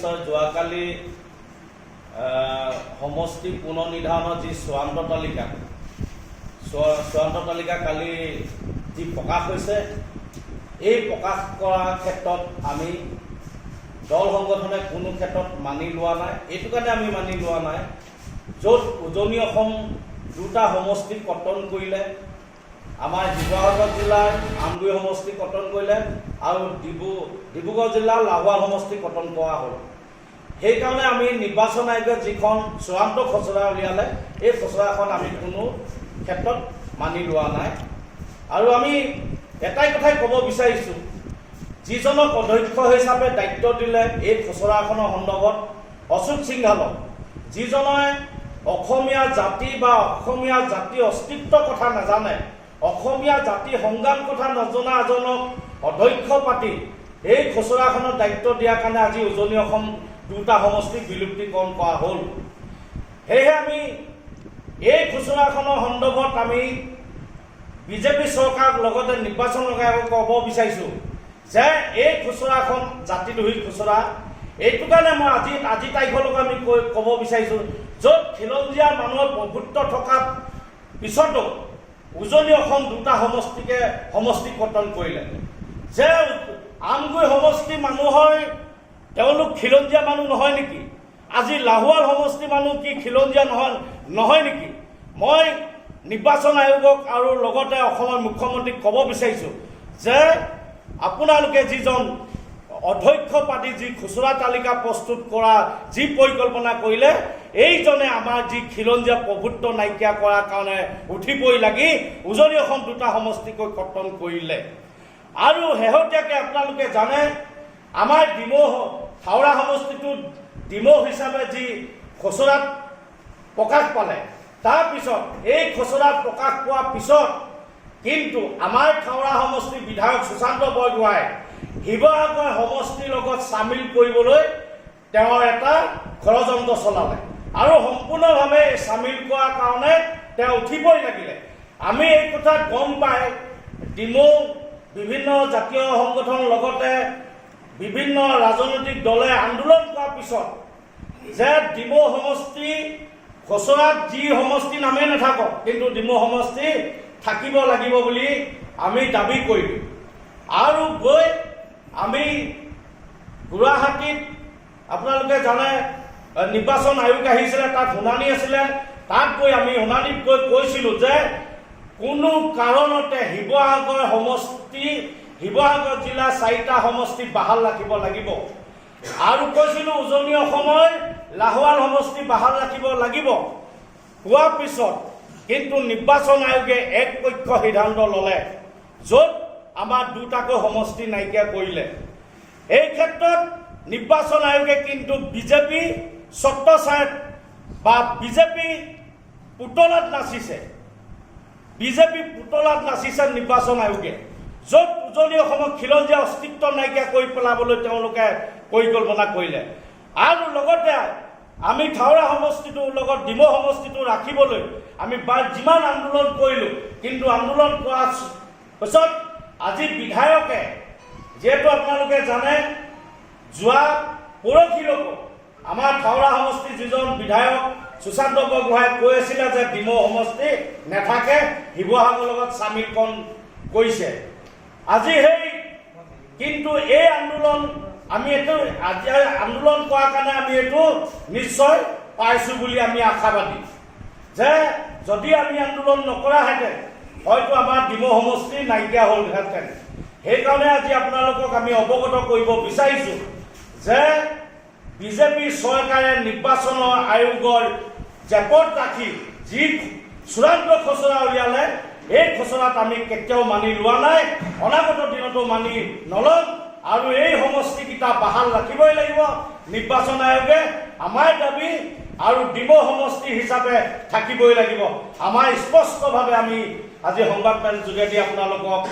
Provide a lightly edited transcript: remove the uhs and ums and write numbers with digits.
নিশ্চয় যোৱাকালি সমষ্টি পুনৰ্নিৰ্ধাৰণৰ যি চূড়ান্ত তালিকা কালি যি প্ৰকাশ হৈছে, এই প্ৰকাশ কৰাৰ ক্ষেত্ৰত আমি দল সংগঠনে কোনো ক্ষেত্ৰত মানি লোৱা নাই। এইটো কাৰণে আমি মানি লোৱা নাই, য'ত উজনি অসম দুটা সমষ্টি কৰ্তন কৰিলে, আমাৰ শিৱসাগৰ জিলাৰ আমগুৰি সমষ্টি কৰ্তন কৰিলে আৰু ডিব্ৰুগড় জিলাৰ লাহোৱাল সমষ্টি কৰ্তন কৰা হ'ল। সেইকাৰণে আমি নিৰ্বাচন আয়োগে যিখন চূড়ান্ত খচৰা উলিয়ালে, এই খচৰাখন আমি কোনো ক্ষেত্ৰত মানি লোৱা নাই। আৰু আমি এটাই কথাই ক'ব বিচাৰিছোঁ, যিজনক অধ্যক্ষ হিচাপে দায়িত্ব দিলে এই খচৰাখনৰ সন্দৰ্ভত অশোক সিংঘালক, যিজনে অসমীয়া জাতি বা অসমীয়া জাতিৰ অস্তিত্বৰ কথা নাজানে, অসমীয়া জাতি সংগ্ৰাম কথা নজনা এজনক অধ্যক্ষ পাতি এই খচৰাখনৰ দায়িত্ব দিয়াৰ কাৰণে আজি উজনি অসম দুটা সমষ্টিক বিলুপ্তিকৰণ কৰা হ'ল। সেয়েহে আমি এই খচৰাখনৰ সন্দৰ্ভত আমি বিজেপি চৰকাৰক লগতে নিৰ্বাচন আয়োগক ক'ব বিচাৰিছোঁ যে এই খচৰাখন জাতিদ্ৰোহী খচৰা। এইটো কাৰণে মই আজি তাৰিখলৈকে আমি ক'ব বিচাৰিছোঁ, য'ত খিলঞ্জীয়া মানুহৰ প্ৰভুত্ব থকা পিছতো উজনি অসম দুটা সমষ্টি কৰ্তন কৰিলে, যে আমগুৰি সমষ্টি মানুহৰ তেওঁলোক খিলঞ্জীয়া মানুহ নহয় নেকি? আজি লাহোৱাল সমষ্টি মানুহ কি খিলঞ্জীয়া নহয় নেকি? মই নিৰ্বাচন আয়োগক আৰু লগতে অসমৰ মুখ্যমন্ত্ৰীক ক'ব বিচাৰিছোঁ যে আপোনালোকে যিজন অধ্যক্ষ পাতি যি খুচুৰা তালিকা প্ৰস্তুত কৰা যি পৰিকল্পনা কৰিলে, এইজনে আমাৰ যি খিলঞ্জীয়া প্ৰভুত্ব নাইকিয়া কৰাৰ কাৰণে উঠি পৰি লাগি উজনি অসম দুটা সমষ্টিকৈ কৰ্তন কৰিলে। আৰু শেহতীয়াকৈ আপোনালোকে জানে, আমাৰ হাওৰা সমষ্টিটোত ডিমৌ হিচাপে যি খচৰাত প্ৰকাশ পালে, তাৰপিছত এই খচৰাত প্ৰকাশ পোৱাৰ পিছত কিন্তু আমাৰ হাওৰা সমষ্টিৰ বিধায়ক সুশান্ত বৰগোহাঁই শিৱসাগৰ সমষ্টিৰ লগত চামিল কৰিবলৈ তেওঁৰ এটা ষড়যন্ত্ৰ চলালে আৰু সম্পূৰ্ণভাৱে চামিল কৰাৰ কাৰণে তেওঁ উঠি পৰি লাগিলে। আমি এই কথা গম পাই ডিমৌ বিভিন্ন জাতীয় সংগঠনৰ লগতে বিভিন্ন ৰাজনৈতিক দলে আন্দোলন কৰাৰ পিছত যে ডিমৌ সমষ্টি খচৰাত যি সমষ্টি নামেই নাথাকক, কিন্তু ডিমৌ সমষ্টি থাকিব লাগিব বুলি আমি দাবী কৰিলোঁ। আৰু গৈ আমি গুৱাহাটীত আপোনালোকে জানে নিৰ্বাচন আয়োগ আহিছিলে, তাত শুনানি আছিলে, তাত গৈ আমি শুনানিত গৈ কৈছিলোঁ যে কোনো কাৰণতে শিৱসাগৰ জিলাৰ 4টা সমষ্টি বাহাল ৰাখিব লাগিব। আৰু কৈছিলোঁ উজনি অসমৰ লাহোৱাল সমষ্টি বাহাল ৰাখিব লাগিব। হোৱাৰ পিছত কিন্তু নিৰ্বাচন আয়োগে একপক্ষ সিদ্ধান্ত ল'লে, য'ত আমাৰ দুটাকৈ সমষ্টি নাইকিয়া কৰিলে। এই ক্ষেত্ৰত নিৰ্বাচন আয়োগে কিন্তু বিজেপি ছত্ৰছায়াত বা বিজেপি পুতলাত নাচিছে নিৰ্বাচন আয়োগে, য'ত উজনি অসমত খিলঞ্জীয়া অস্তিত্ব নাইকিয়া কৰি পেলাবলৈ তেওঁলোকে পৰিকল্পনা কৰিলে। আৰু লগতে আমি হাওৰা সমষ্টিটোৰ লগত ডিমৌ সমষ্টিটো ৰাখিবলৈ আমি যিমান আন্দোলন কৰিলোঁ, কিন্তু আন্দোলন কৰাৰ পিছত আজি বিধায়কে, যিহেতু আপোনালোকে জানে যোৱা পৰহিলৈকে আমাৰ হাওৰা সমষ্টিৰ যিজন বিধায়ক সুশান্ত বৰগোহাঁই কৈ আছিলে যে ডিমৌ সমষ্টি নাথাকে, শিৱসাগৰৰ লগত চামিলকৰণ কৰিছে। আজি কিন্তু এই আন্দোলন আমি আজি আন্দোলন কৰাৰ কাৰণে আমি এইটো নিশ্চয় পাইছোঁ বুলি আমি আশাবাদী যে যদি আমি আন্দোলন নকৰাহেঁতেন হয়তো আমাৰ ডিমৌ সমষ্টি নাইকিয়া হ'লহেঁতেন। সেইকাৰণে আজি আপোনালোকক আমি অৱগত কৰিব বিচাৰিছোঁ যে বিজেপি চৰকাৰে নিৰ্বাচন আয়োগৰ জেপত ৰাখি যি চূড়ান্ত খচৰা উলিয়ালে, এই খচৰাত আমি কেতিয়াও মানি লোৱা নাই, অনাগত দিনতো মানি নলওঁ। আৰু এই সমষ্টিকেইটা বাহাল ৰাখিবই লাগিব নিৰ্বাচন আয়োগে, আমাৰ দাবী। আৰু ডিমৌ সমষ্টি হিচাপে থাকিবই লাগিব আমাৰ স্পষ্টভাৱে আমি আজি সংবাদমেল যোগেদি আপোনালোকক